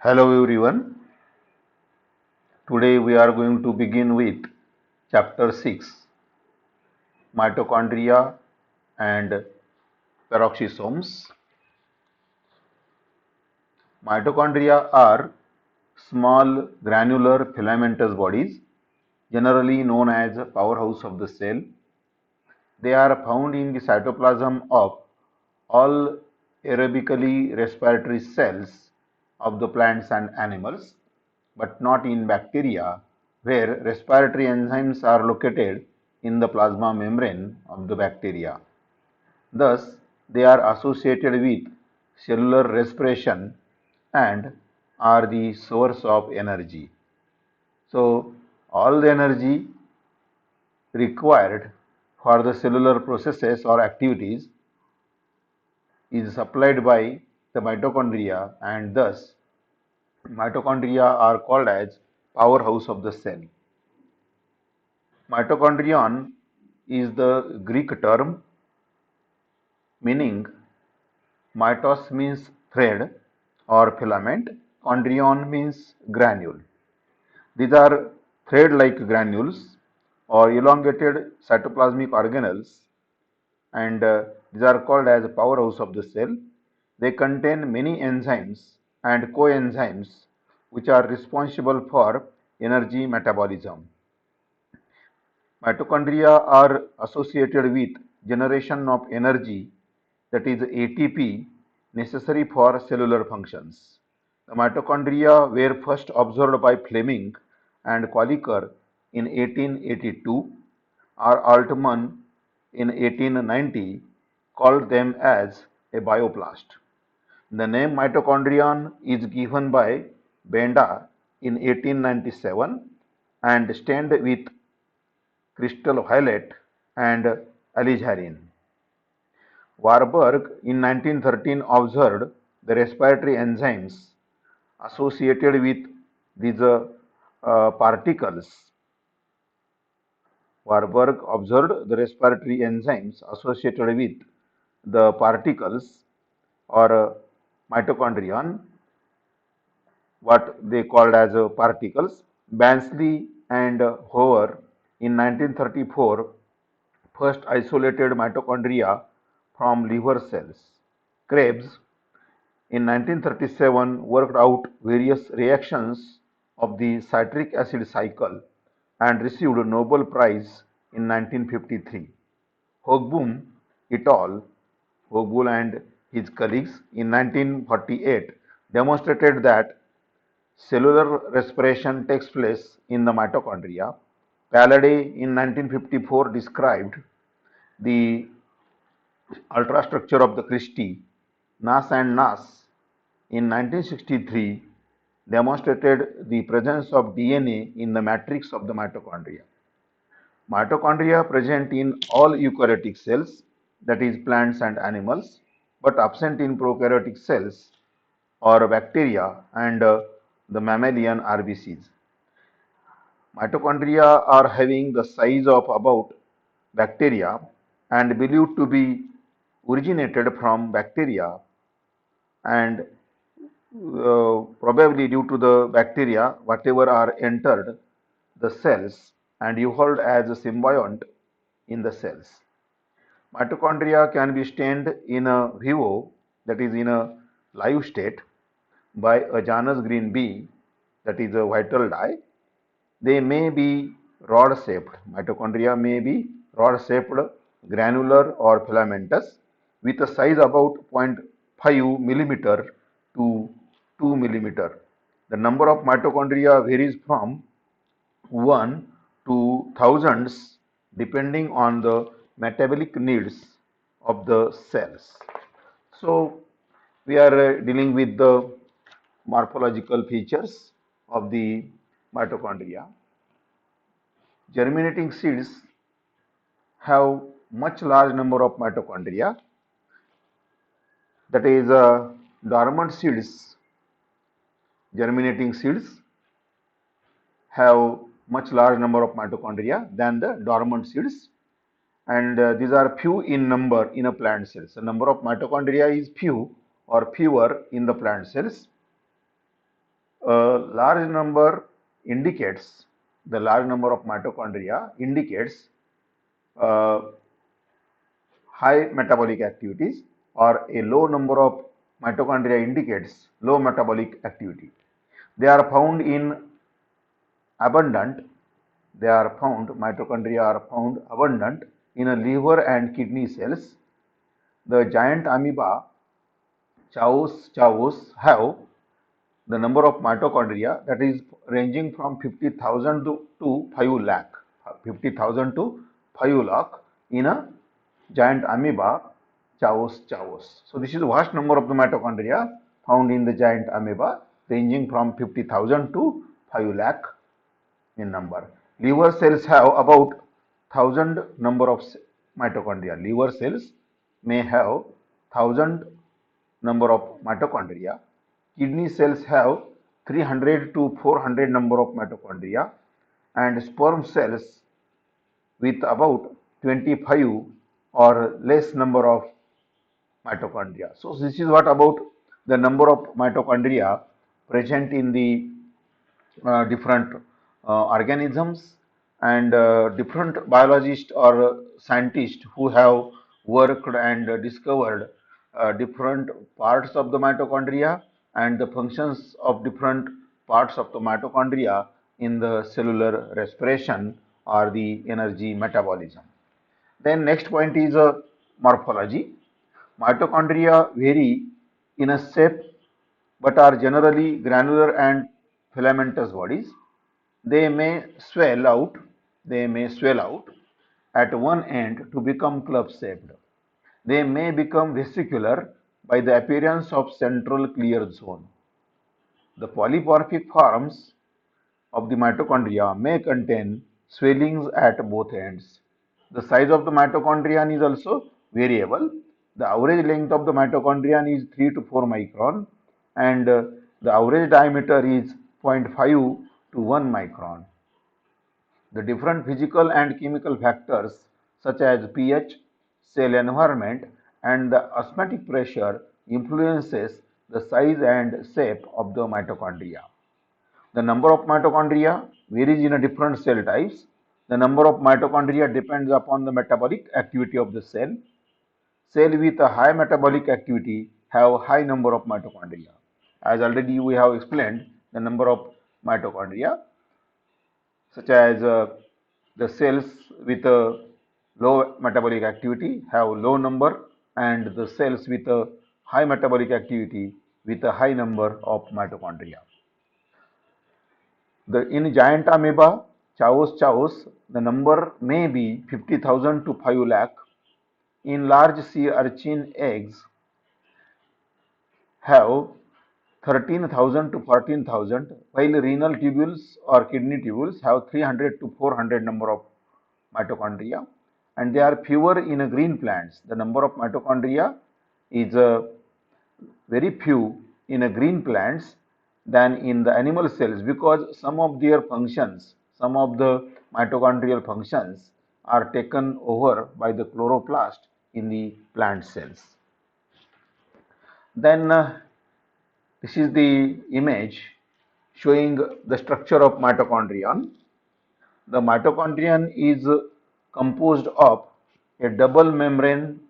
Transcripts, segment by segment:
Hello everyone. Today we are going to begin with chapter 6, mitochondria and peroxisomes. Mitochondria are small granular filamentous bodies generally known as powerhouse of the cell. They are found in the cytoplasm of all aerobically respiratory cells of the plants and animals, but not in bacteria, where respiratory enzymes are located in the plasma membrane of the bacteria. Thus, they are associated with cellular respiration and are the source of energy. So, all the energy required for the cellular processes or activities is supplied by the mitochondria, and thus mitochondria are called as powerhouse of the cell. Mitochondrion is the Greek term meaning mitos means thread or filament, chondrion means granule. These are thread-like granules or elongated cytoplasmic organelles, and these are called as powerhouse of the cell. They contain many enzymes and coenzymes which are responsible for energy metabolism. Mitochondria are associated with generation of energy, that is ATP, necessary for cellular functions. The mitochondria were first observed by Fleming and Qualiker in 1882, or Altman in 1890 called them as a bioplast. The name mitochondrion is given by Benda in 1897 and Stend with Crystal Violet and alizarin. Warburg in 1913 observed the respiratory enzymes associated with these particles. Warburg observed the respiratory enzymes associated with the particles or mitochondrion, what they called as particles. Bansley and Hoover in 1934 first isolated mitochondria from liver cells. Krebs in 1937 worked out various reactions of the citric acid cycle and received a Nobel Prize in 1953. Hogboom et al. Hogbull and his colleagues in 1948 demonstrated that cellular respiration takes place in the mitochondria. Palladay in 1954 described the ultrastructure of the Christie. Nass and Nass in 1963 demonstrated the presence of DNA in the matrix of the mitochondria. Mitochondria present in all eukaryotic cells, that is plants and animals, but absent in prokaryotic cells or bacteria and the mammalian RBCs. Mitochondria are having the size of about bacteria and believed to be originated from bacteria, and probably due to the bacteria whatever are entered the cells and evolved as a symbiont in the cells. Mitochondria can be stained in a vivo, that is in a live state, by a Janus green bee, that is a vital dye. They may be rod shaped. Mitochondria may be rod shaped, granular or filamentous, with a size about 0.5 millimeter to 2 millimeter. The number of mitochondria varies from 1 to thousands depending on the metabolic needs of the cells. So, we are dealing with the morphological features of the mitochondria. Germinating seeds have much large number of mitochondria, that is dormant seeds. Germinating seeds have much large number of mitochondria than the dormant seeds, and these are few in number in a plant cells. The number of mitochondria is few or fewer in the plant cells. a large number indicates, the large number of mitochondria indicates uh, high metabolic activities, or a low number of mitochondria indicates low metabolic activity. They are found in abundant, mitochondria are found abundant in a liver and kidney cells. The giant amoeba chaos have the number of mitochondria that is ranging from 50,000 to 5 lakh, 50,000 to 5 lakh in a giant amoeba chaos. So this is the vast number of the mitochondria found in the giant amoeba, ranging from 50,000 to 5 lakh in number. Liver cells have about 1,000 number of mitochondria. Liver cells may have 1,000 number of mitochondria. Kidney cells have 300 to 400 number of mitochondria, and sperm cells with about 25 or less number of mitochondria. So this is what about the number of mitochondria present in the different organisms, and different biologists or scientists who have worked and discovered different parts of the mitochondria and the functions of different parts of the mitochondria in the cellular respiration or the energy metabolism. Then next point is morphology. Mitochondria vary in a shape but are generally granular and filamentous bodies. They may swell out, at one end to become club-shaped. They may become vesicular by the appearance of central clear zone. The polymorphic forms of the mitochondria may contain swellings at both ends. The size of the mitochondrion is also variable. The average length of the mitochondrion is 3 to 4 micron, and the average diameter is 0.5 to 1 micron. The different physical and chemical factors such as pH, cell environment, and the osmotic pressure influences the size and shape of the mitochondria. The number of mitochondria varies in different cell types. The number of mitochondria depends upon the metabolic activity of the cell. Cell with a high metabolic activity have high number of mitochondria. As already we have explained, the number of mitochondria, such as the cells with a low metabolic activity have low number, and the cells with a high metabolic activity with a high number of mitochondria. In giant amoeba chaos, the number may be 50,000 to 5 lakh. In large sea urchin, eggs have 13,000 to 14,000, while renal tubules or kidney tubules have 300 to 400 number of mitochondria, and they are fewer in green plants. The number of mitochondria is very few in green plants than in the animal cells, because some of their functions, some of the mitochondrial functions are taken over by the chloroplast in the plant cells. Then this is the image showing the structure of mitochondrion. The mitochondrion is composed of a double membrane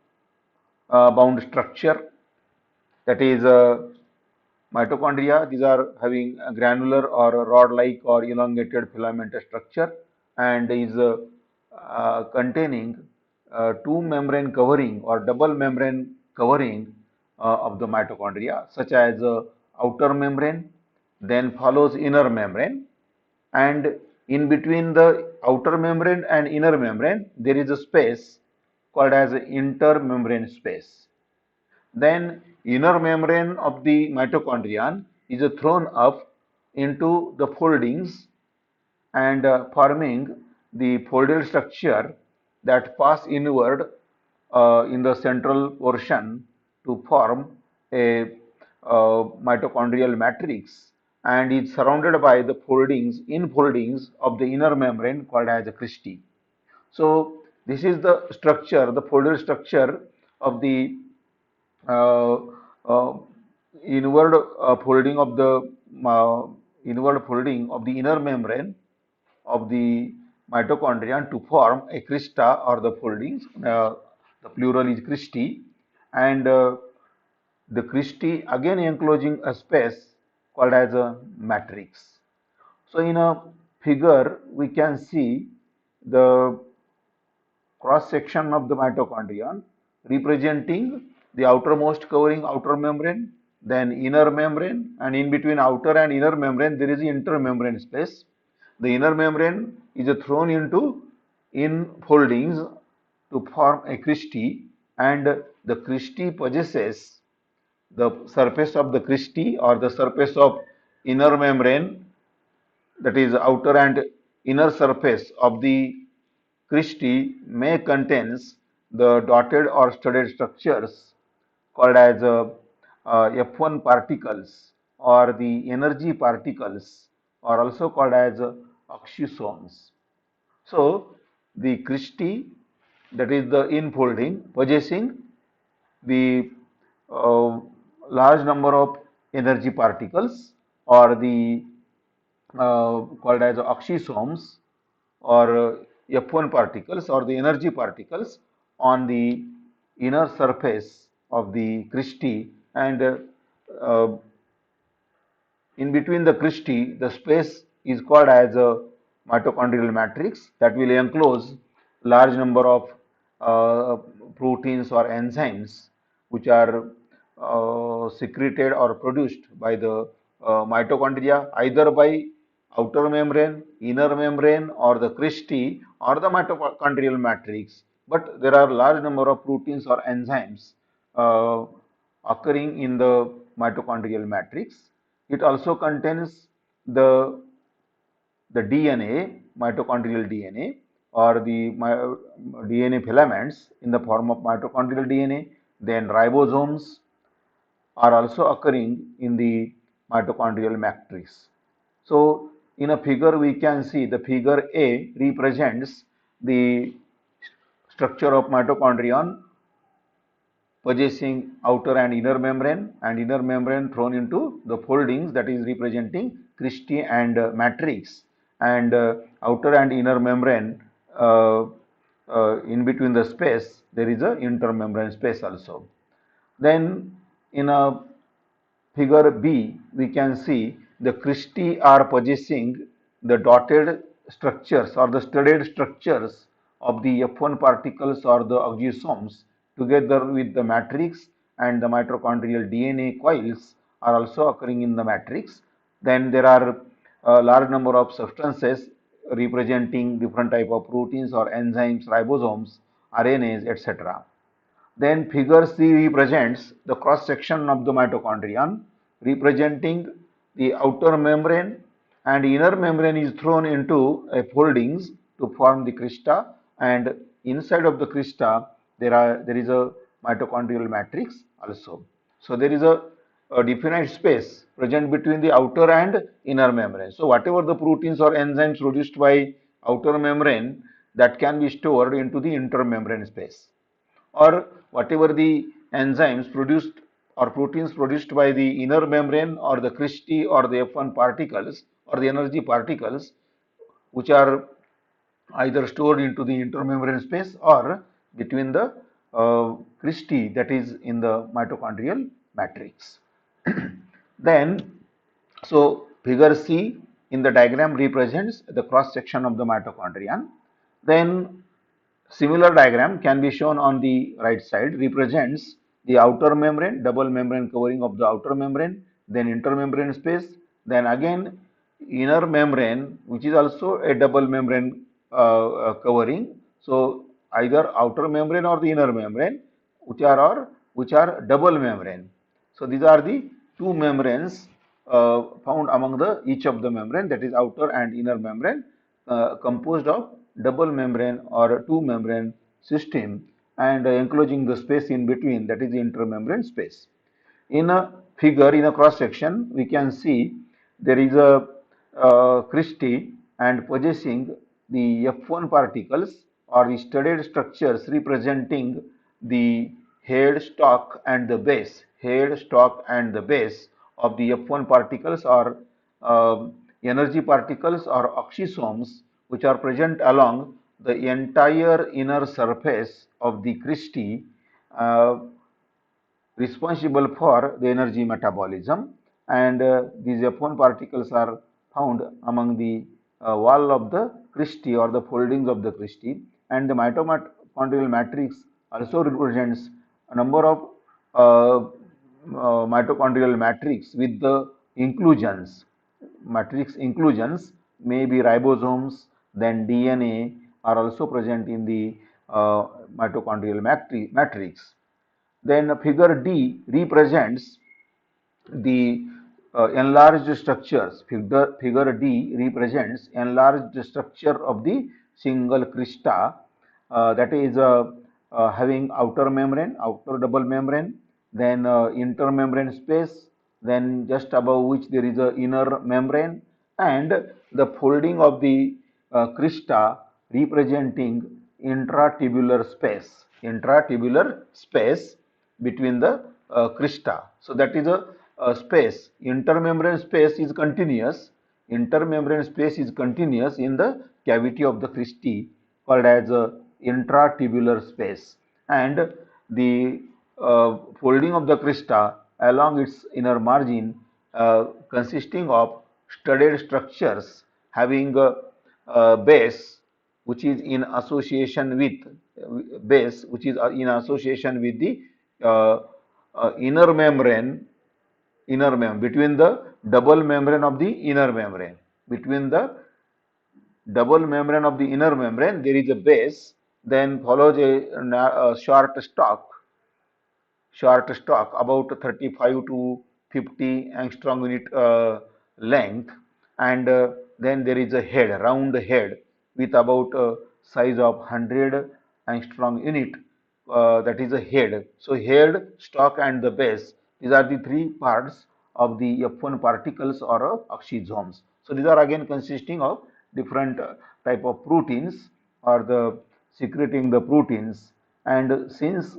bound structure, that is mitochondria. These are having a granular or a rod-like or elongated filamentous structure, and is containing two membrane covering or double membrane covering of the mitochondria, such as outer membrane, then follows inner membrane, and in between the outer membrane and inner membrane there is a space called as intermembrane space. Then inner membrane of the mitochondrion is thrown up into the foldings, and forming the folded structure that pass inward in the central portion to form a mitochondrial matrix, and is surrounded by the foldings of the inner membrane called as a cristae. So this is the structure, the folded structure of the uh, uh, inward folding of the inward folding of the inner membrane of the mitochondrion to form a crista or the foldings. The plural is cristae, and the cristae again enclosing a space called as a matrix. So in a figure we can see the cross section of the mitochondrion representing the outermost covering outer membrane, then inner membrane, and in between outer and inner membrane there is the intermembrane space. The inner membrane is thrown into in foldings to form a cristae, and the cristae possesses the surface of the cristae or the surface of inner membrane, that is outer and inner surface of the cristae may contains the dotted or studded structures called as F1 particles, or the energy particles, or also called as oxysomes. So the cristae, that is the infolding, possessing the uh, large number of energy particles, or the called as oxysomes, or F1 particles, or the energy particles on the inner surface of the cristae, and uh, in between the cristae, the space is called as a mitochondrial matrix that will enclose large number of uh, proteins or enzymes which are secreted or produced by the mitochondria, either by outer membrane, inner membrane, or the cristae, or the mitochondrial matrix. But there are large number of proteins or enzymes uh, occurring in the mitochondrial matrix. It also contains the DNA, mitochondrial DNA, or the DNA filaments in the form of mitochondrial DNA. Then ribosomes are also occurring in the mitochondrial matrix. So in a figure we can see the figure A represents the structure of mitochondrion possessing outer and inner membrane thrown into the foldings, that is representing cristae and matrix, and outer and inner membrane, in between the space there is a intermembrane space also. Then in a figure B, we can see the cristae are possessing the dotted structures or the studded structures of the F1 particles or the oxysomes together with the matrix, and the mitochondrial DNA coils are also occurring in the matrix. Then there are a large number of substances representing different type of proteins or enzymes, ribosomes, RNAs, etc. Then figure C represents the cross section of the mitochondrion, representing the outer membrane, and inner membrane is thrown into a foldings to form the crista, and inside of the crista there is a mitochondrial matrix also. So there is a definite space present between the outer and inner membrane. So whatever the proteins or enzymes produced by outer membrane, that can be stored into the intermembrane space, or whatever the enzymes produced or proteins produced by the inner membrane or the cristae or the F1 particles or the energy particles, which are either stored into the intermembrane space or between the cristae, that is in the mitochondrial matrix. Then, so figure C in the diagram represents the cross section of the mitochondrion. Then similar diagram can be shown on the right side, represents the outer membrane, double membrane covering of the outer membrane, then intermembrane space, then again inner membrane, which is also a double membrane covering. So either outer membrane or the inner membrane, which are double membrane. So these are the two membranes found among the each of the membrane, that is outer and inner membrane, composed of double membrane or two membrane system, and enclosing the space in between, that is the intermembrane space. In a figure, in a cross section, we can see there is a cristae and possessing the F1 particles or the studded structures representing the head, stalk and the base, head, stalk and the base of the F1 particles or energy particles or oxysomes which are present along the entire inner surface of the cristae, uh, responsible for the energy metabolism, and these F1 particles are found among the wall of the cristae or the foldings of the cristae, and the mitochondrial matrix also represents a number of mitochondrial matrix with the inclusions. Matrix inclusions may be ribosomes, then DNA are also present in the mitochondrial matrix. Then figure D represents the enlarged structures. Figure D represents enlarged structure of the single crista, that is having outer double membrane, then intermembrane space, then just above which there is a inner membrane, and the folding of the crista representing intratubular space between the crista. So that is a space. Intermembrane space is continuous. Intermembrane space is continuous in the cavity of the cristae, called as intratubular space, and the folding of the crista along its inner margin consisting of studded structures having base which is in association with the uh, inner membrane between the double membrane of the inner membrane. Between the double membrane of the inner membrane there is a base, then follows a short stalk about 35 to 50 angstrom unit length, and then there is a round head with about size of 100 angstrom unit, that is a head. So head, stalk and the base, these are the three parts of the F1 particles or oxysomes. So these are again consisting of different type of proteins or the secreting the proteins, and since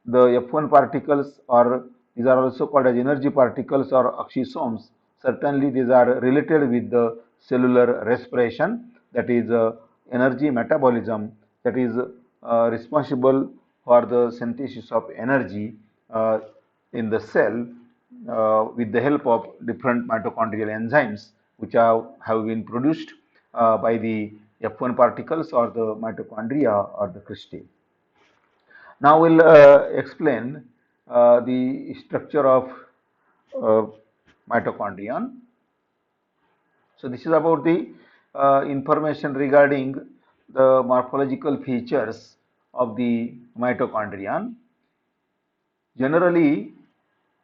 the F1 particles, or these are also called as energy particles or oxysomes, certainly these are related with the cellular respiration, that is energy metabolism, that is responsible for the synthesis of energy in the cell with the help of different mitochondrial enzymes which have been produced by the F1 particles or the mitochondria or the cristae. Now we'll explain the structure of uh, mitochondrion. So this is about the information regarding the morphological features of the mitochondrion. Generally,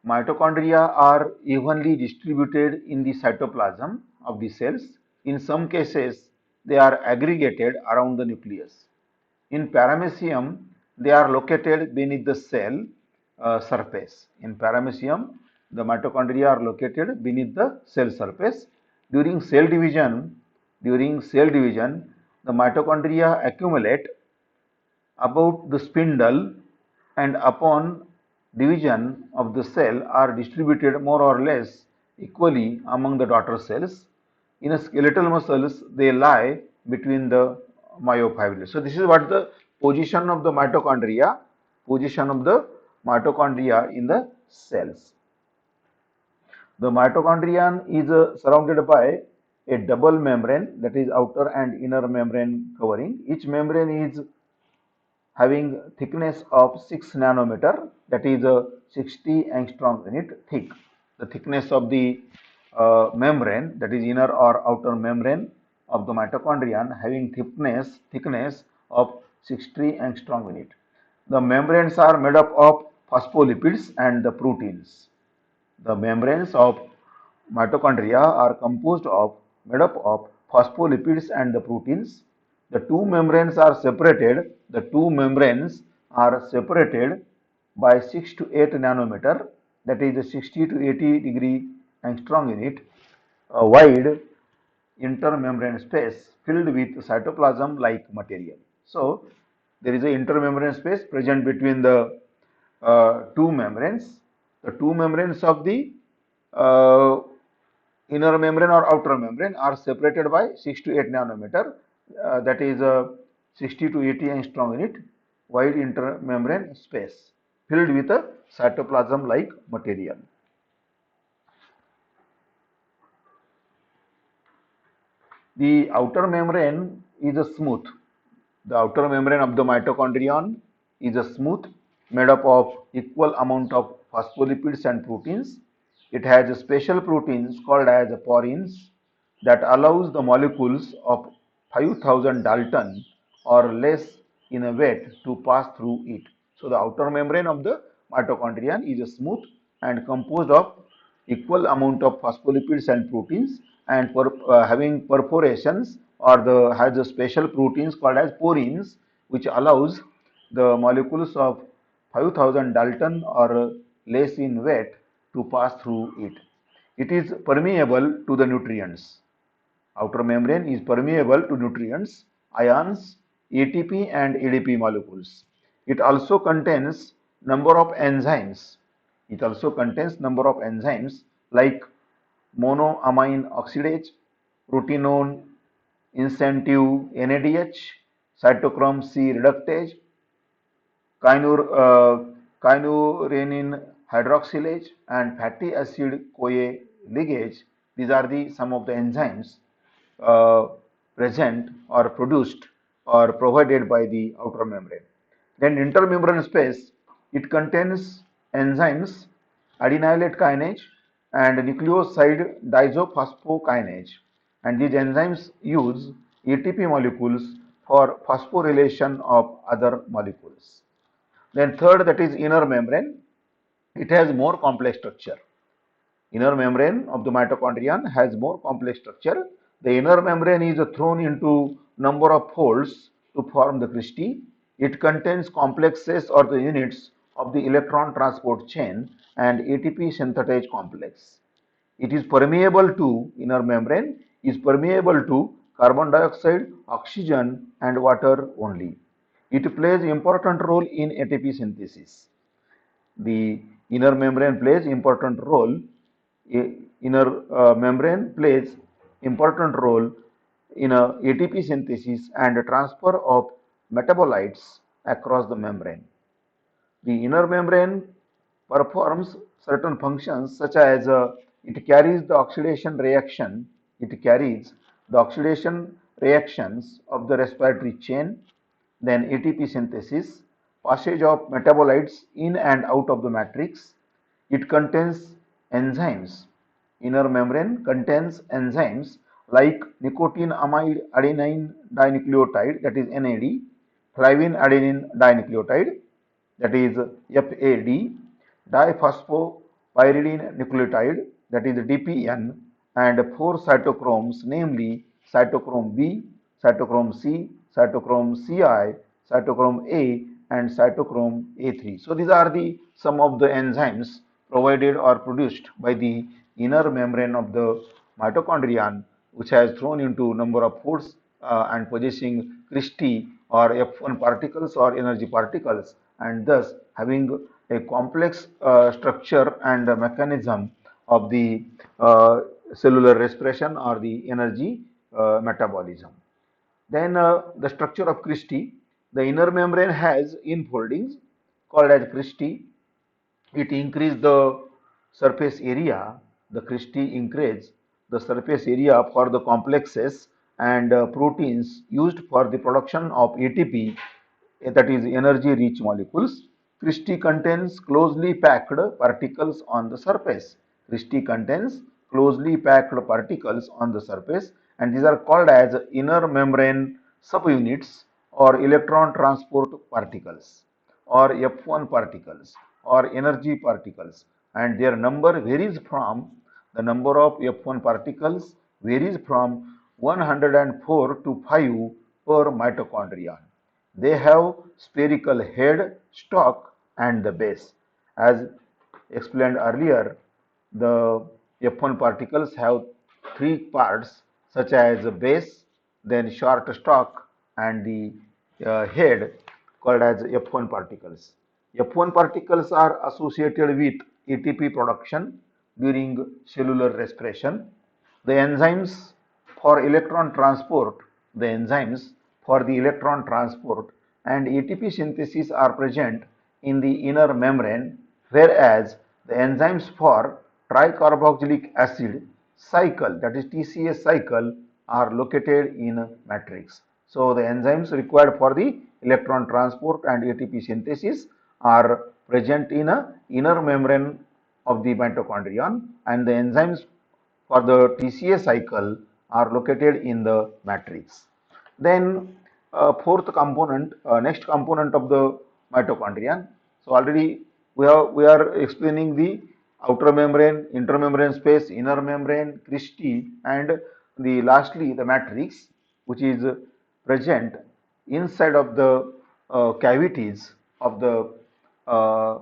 mitochondria are evenly distributed in the cytoplasm of the cells. In some cases, they are aggregated around the nucleus. In paramecium, they are located beneath the cell surface. In paramecium, the mitochondria are located beneath the cell surface. During cell division, the mitochondria accumulate about the spindle, and upon division of the cell are distributed more or less equally among the daughter cells. In a skeletal muscles, they lie between the myofibrils. So this is what the position of the mitochondria in the cells. The mitochondrion is surrounded by a double membrane, that is outer and inner membrane covering. Each membrane is having thickness of 6 nanometer, that is 60 angstrom unit thick. The thickness of the membrane, that is inner or outer membrane of the mitochondrion, having thickness of 60 angstrom unit. The membranes are made up of phospholipids and the proteins. The membranes of mitochondria are made up of phospholipids and the proteins. The two membranes are separated. By 6 to 8 nanometer, that is 60 to 80 degree angstrom unit, wide intermembrane space filled with cytoplasm like material. So there is a intermembrane space present between the two membranes. The two membranes of the uh, inner membrane or outer membrane are separated by 6 to 8 nanometer, that is 60 to 80 angstrom unit wide intermembrane space filled with a cytoplasm like material. The outer membrane is a smooth. The outer membrane of the mitochondrion is a smooth, made up of equal amount of phospholipids and proteins. It has special proteins called as porins that allows the molecules of 5000 Dalton or less in a weight to pass through it. So the outer membrane of the mitochondrion is a smooth and composed of equal amount of phospholipids and proteins, and having perforations or the has a special proteins called as porins, which allows the molecules of 5000 Dalton or less in weight to pass through it. It is permeable to the nutrients. Outer membrane is permeable to nutrients, ions, ATP and ADP molecules. It also contains number of enzymes. It also contains number of enzymes like monoamine oxidase, proteinone incentive NADH, cytochrome C reductase, kynurenine hydroxylase, and fatty acid CoA ligase. These are the some of the enzymes uh, present or produced or provided by the outer membrane. Then intermembrane space, it contains enzymes adenylate kinase and nucleoside diisophosphokinase, and these enzymes use ATP molecules for phosphorylation of other molecules. Then third, that is inner membrane. It has more complex structure. Inner membrane of the mitochondrion has more complex structure. The inner membrane is thrown into number of folds to form the cristae. It contains complexes or the units of the electron transport chain and ATP synthetase complex. It is permeable to inner membrane is permeable to carbon dioxide, oxygen and water only. It plays important role in ATP synthesis. The inner membrane plays important role. Inner membrane plays important role in a ATP synthesis and transfer of metabolites across the membrane. The inner membrane performs certain functions such as it carries the oxidation reaction, it carries the oxidation reactions of the respiratory chain, then ATP synthesis, passage of metabolites in and out of the matrix. It contains enzymes. Inner membrane contains enzymes like nicotinamide adenine dinucleotide, that is NAD, flavin adenine dinucleotide, that is FAD, diphosphopiridine nucleotide, that is DPN, and four cytochromes, namely cytochrome B, cytochrome C, cytochrome Ci, cytochrome A, and cytochrome A3. So these are the some of the enzymes provided or produced by the inner membrane of the mitochondrion, which has thrown into number of foods and possessing cristae or F1 particles or energy particles, and thus having a complex structure and mechanism of the cellular respiration or the energy metabolism. Then the structure of cristae, the inner membrane has infoldings called as cristae. It increases the surface area, the cristae increase the surface area for the complexes and proteins used for the production of ATP, that is energy rich molecules. Cristae contains closely packed particles on the surface. Cristae contains closely packed particles on the surface, and these are called as inner membrane subunits or electron transport particles or F1 particles or energy particles, and their number varies from the number of F1 particles varies from 104 to 5 per mitochondrion. They have spherical head, stalk, and the base. As explained earlier, the F1 particles have three parts such as the base, then short stalk, and the head called as F1 particles. F1 particles are associated with ATP production during cellular respiration. The enzymes for electron transport, the enzymes for the electron transport and ATP synthesis are present in the inner membrane, whereas the enzymes for tricarboxylic acid cycle, that is TCA cycle, are located in matrix. So the enzymes required for the electron transport and ATP synthesis are present in a inner membrane of the mitochondrion, and the enzymes for the TCA cycle are located in the matrix. Then fourth component, next component of the mitochondrion. So already we are explaining the outer membrane, intermembrane space, inner membrane, cristae, and the lastly the matrix, which is present inside of the cavities of the uh,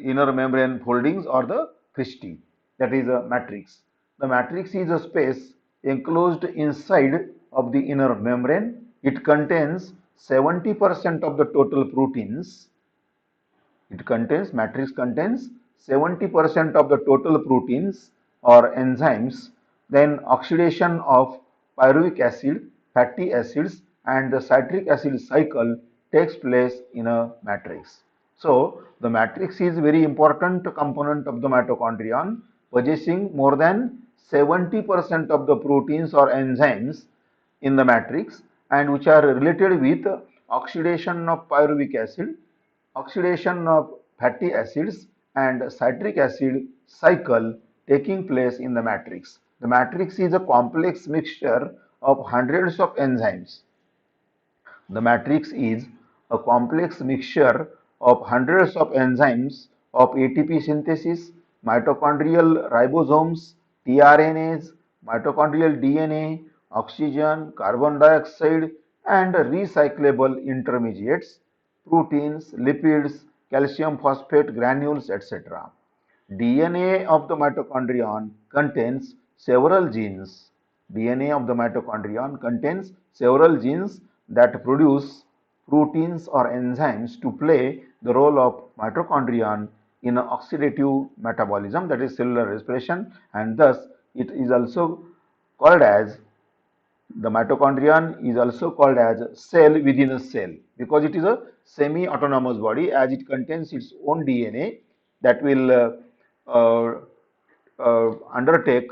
inner membrane foldings or the cristae, that is a matrix. The matrix is a space enclosed inside of the inner membrane. It contains 70% of the total proteins. Matrix contains 70% of the total proteins or enzymes. Then oxidation of pyruvic acid, fatty acids, and the citric acid cycle takes place in a matrix. So the matrix is very important component of the mitochondrion, possessing more than 70% of the proteins or enzymes in the matrix, and which are related with oxidation of pyruvic acid, oxidation of fatty acids, and citric acid cycle taking place in the matrix. The matrix is a complex mixture of hundreds of enzymes. The matrix is a complex mixture of hundreds of enzymes of ATP synthesis, mitochondrial ribosomes, tRNAs, mitochondrial DNA, oxygen, carbon dioxide, and recyclable intermediates, proteins, lipids, calcium phosphate granules, etc. DNA of the mitochondrion contains several genes. DNA of the mitochondrion contains several genes that produce proteins or enzymes to play the role of mitochondrion in oxidative metabolism, that is cellular respiration, and thus it is also called as the mitochondrion is also called as cell within a cell because it is a semi-autonomous body as it contains its own DNA that will uh, undertake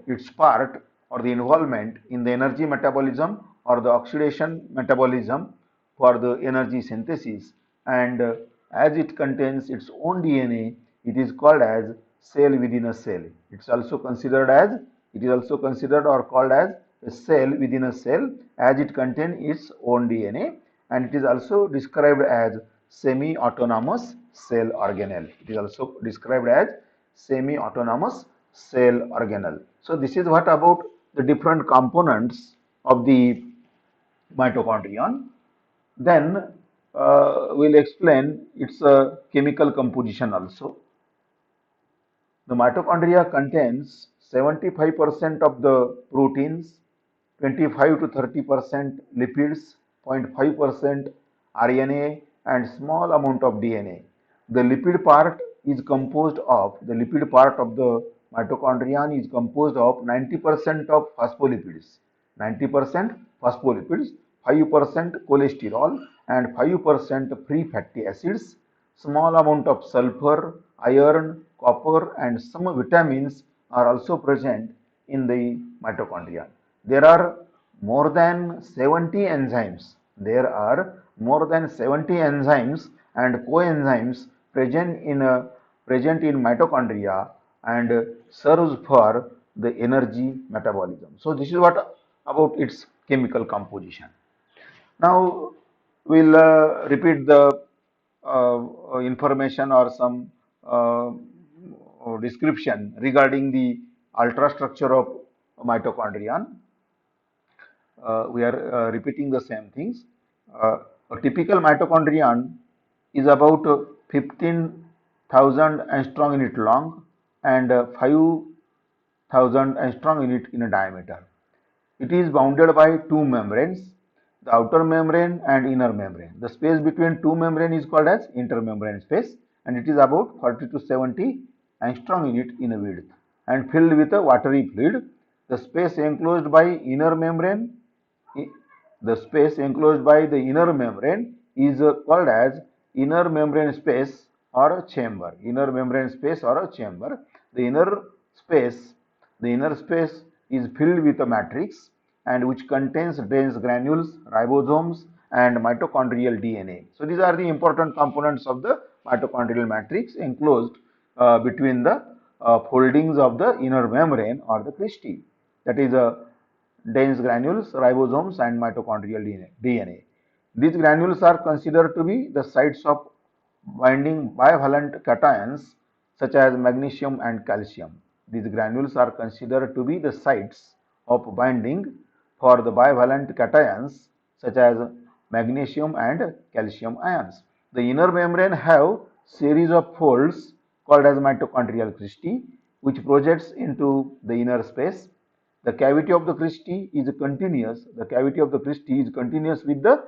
its part or the involvement in the energy metabolism or the oxidation metabolism for the energy synthesis, and as it contains its own DNA, it is called as cell within a cell. It is also considered or called as a cell within a cell as it contains its own DNA, and it is also described as semi-autonomous cell organelle. It is also described as semi-autonomous cell organelle. So this is what about the different components of the mitochondrion. Then we'll explain its chemical composition also. The mitochondria contains 75% of the proteins, 25 to 30% lipids, 0.5% RNA, and small amount of DNA. The lipid part the lipid part of the mitochondrion is composed of 90% of phospholipids, 5% cholesterol, and 5% free fatty acids, small amount of sulfur, iron, copper, and some vitamins are also present in the mitochondria. There are more than 70 enzymes. There are more than 70 enzymes and coenzymes present in mitochondria and serves for the energy metabolism. So this is what about its chemical composition. Now we'll repeat the information or some description regarding the ultrastructure of mitochondrion. We are repeating the same things. A typical mitochondrion is about 15,000 angstrom unit long and 5,000 angstrom unit in diameter. It is bounded by two membranes, the outer membrane and inner membrane. The space between two membranes is called as intermembrane space, and it is about 40 to 70 angstrom unit in width. and filled with a watery fluid. The space enclosed by inner membrane, the space enclosed by the inner membrane is called as inner membrane space or a chamber. Inner membrane space or a chamber. The inner space, the inner space is filled with a matrix and which contains dense granules, ribosomes, and mitochondrial DNA. So these are the important components of the mitochondrial matrix enclosed between the foldings of the inner membrane or the cristae. That is a dense granules, ribosomes, and mitochondrial DNA. These granules are considered to be the sites of binding bivalent cations such as magnesium and calcium. These granules are considered to be the sites of binding for the bivalent cations such as magnesium and calcium ions. The inner membrane have series of folds called as mitochondrial cristae which projects into the inner space. The cavity of the cristae is continuous. The cavity of the cristae is continuous with the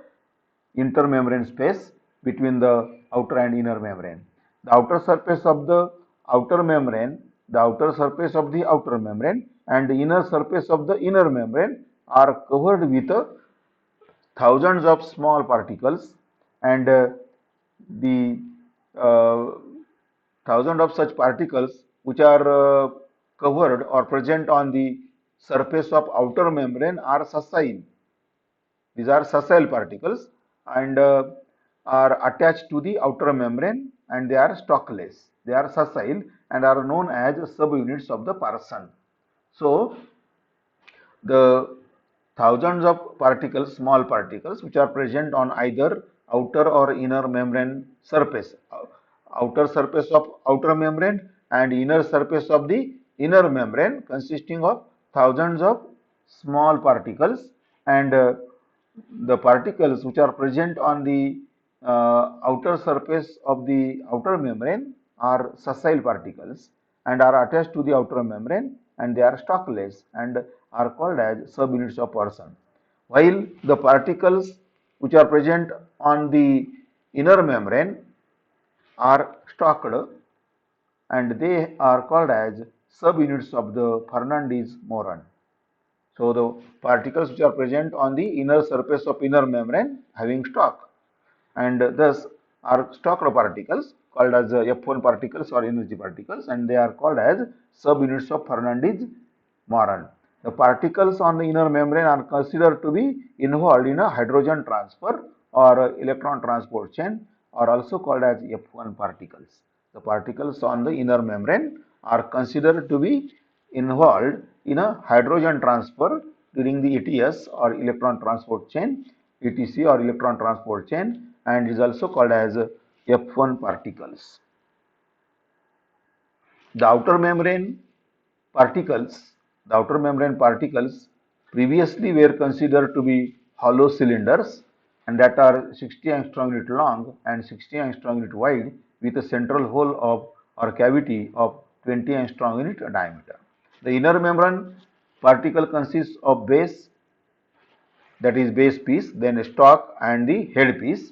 intermembrane space between the outer and inner membrane. The outer surface of the outer membrane, the outer surface of the outer membrane and the inner surface of the inner membrane are covered with thousands of small particles and the uh, thousands of such particles which are covered or present on the surface of outer membrane are sessile. These are sessile particles and are attached to the outer membrane and they are stalkless. They are sessile and are known as subunits of the person. So the thousands of particles, small particles, which are present on either outer or inner membrane surface, outer surface of outer membrane and inner surface of the inner membrane consisting of thousands of small particles and the particles which are present on the outer surface of the outer membrane are sessile particles and are attached to the outer membrane and they are stalkless and are called as subunits of person. While the particles which are present on the inner membrane are stalked and they are called as subunits of the Fernandez-Moran. So the particles which are present on the inner surface of inner membrane having stalk and thus are stalked particles called as F1 particles or energy particles and they are called as subunits of Fernandez-Moran. The particles on the inner membrane are considered to be involved in a hydrogen transfer or electron transport chain or also called as F1 particles. The particles on the inner membrane are considered to be involved in a hydrogen transfer during the ETS or electron transport chain, ETC or electron transport chain and is also called as F1 particles. The outer membrane particles, the outer membrane particles previously were considered to be hollow cylinders and that are 60 angstrom unit long and 60 angstrom unit wide with a central hole of or cavity of 20 angstrom unit diameter. The inner membrane particle consists of base, that is base piece, then stalk and the head piece.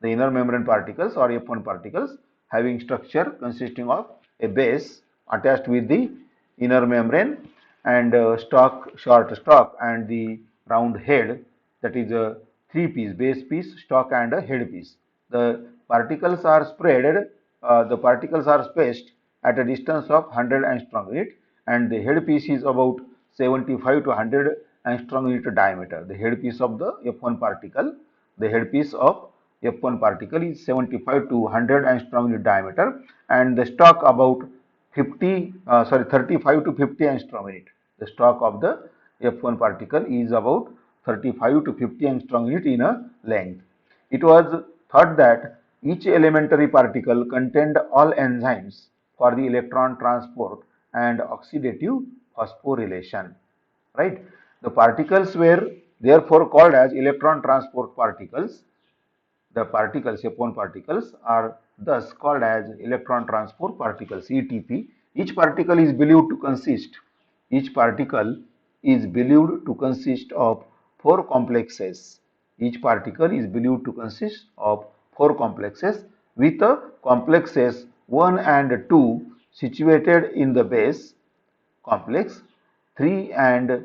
The inner membrane particles or F1 particles having structure consisting of a base attached with the inner membrane and stalk, short stalk and the round head, that is a three piece, base piece, stalk and a head piece. The particles are spread, the particles are spaced at a distance of 100 angstrom unit and the head piece is about 75 to 100 angstrom unit diameter. The head piece of the F1 particle, the head piece of F1 particle is 75 to 100 angstrom unit diameter and the stalk about 35 to 50 angstrom unit. The stalk of the F1 particle is about 35 to 50 angstrom unit in a length. It was thought that each elementary particle contained all enzymes for the electron transport and oxidative phosphorylation. Right? The particles were therefore called as electron transport particles. The particles, F1 particles, are thus called as electron transport particles, ETP. Each particle is believed to consist, each particle is believed to consist of four complexes. Each particle is believed to consist of four complexes with the complexes 1 and 2 situated in the base complex 3 and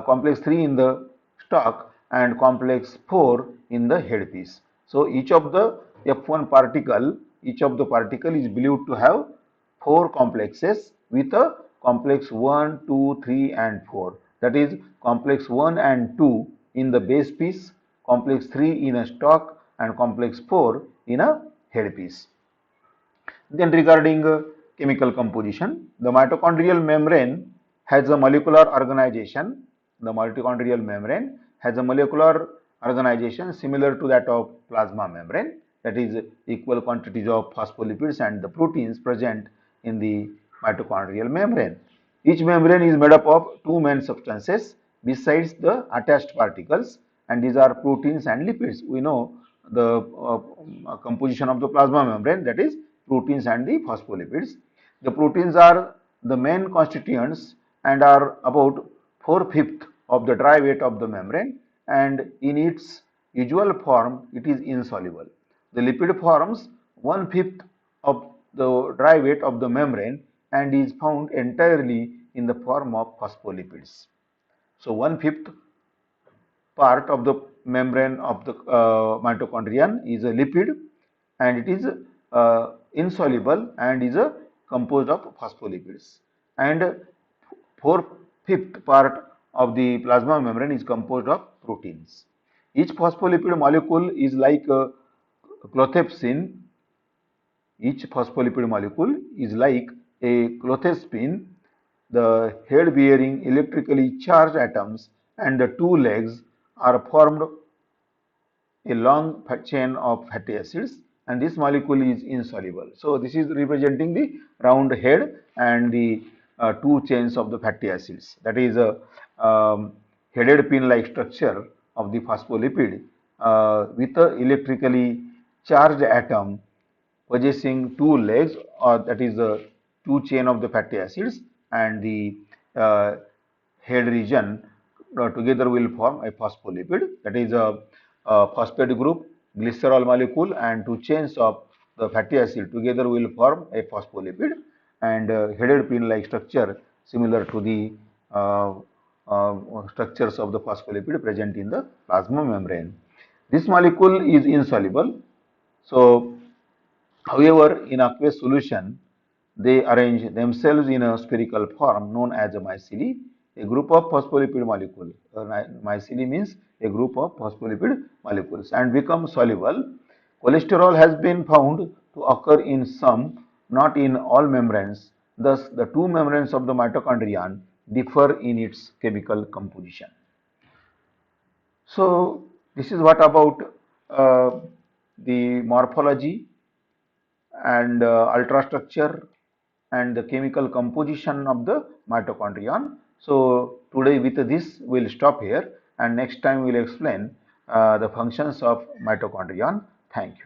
complex 3 in the stalk and complex 4 in the headpiece. So each of the F1 particle, each of the particle is believed to have 4 complexes with a complex 1, 2, 3 and 4. That is complex 1 and 2 in the base piece, complex 3 in a stalk and complex 4 in a headpiece. Then regarding chemical composition, the mitochondrial membrane has a molecular organization. The mitochondrial membrane has a molecular organization similar to that of plasma membrane, that is equal quantities of phospholipids and the proteins present in the mitochondrial membrane. Each membrane is made up of two main substances besides the attached particles, and these are proteins and lipids. We know the composition of the plasma membrane, that is proteins and the phospholipids. The proteins are the main constituents and are about 4/5 of the dry weight of the membrane, and in its usual form it is insoluble. The lipid forms 1/5 of the dry weight of the membrane and is found entirely in the form of phospholipids. So 1/5 part of the membrane of the mitochondrion is a lipid, and it is insoluble and is composed of phospholipids, and 4/5 part of the plasma membrane is composed of proteins. Each phospholipid molecule is like a clothespin. Each phospholipid molecule is like a clothespin. The head bearing electrically charged atoms and the two legs are formed a long chain of fatty acids, and this molecule is insoluble. So this is representing the round head and the two chains of the fatty acids. That is a headed pin-like structure of the phospholipid with a electrically charged atom possessing two legs, or that is the two chain of the fatty acids, and the head region together will form a phospholipid, that is a phosphate group, glycerol molecule and two chains of the fatty acid together will form a phospholipid, and headed pin-like structure similar to the structures of the phospholipid present in the plasma membrane. This molecule is insoluble. So however, in aqueous solution, they arrange themselves in a spherical form known as a micelle, a group of phospholipid molecules. Micelle means a group of phospholipid molecules, and become soluble. Cholesterol has been found to occur in some, not in all membranes. Thus, the two membranes of the mitochondrion differ in its chemical composition. So, this is what about the morphology and ultrastructure and the chemical composition of the mitochondrion. So today with this we will stop here, and next time we will explain the functions of mitochondrion. Thank you.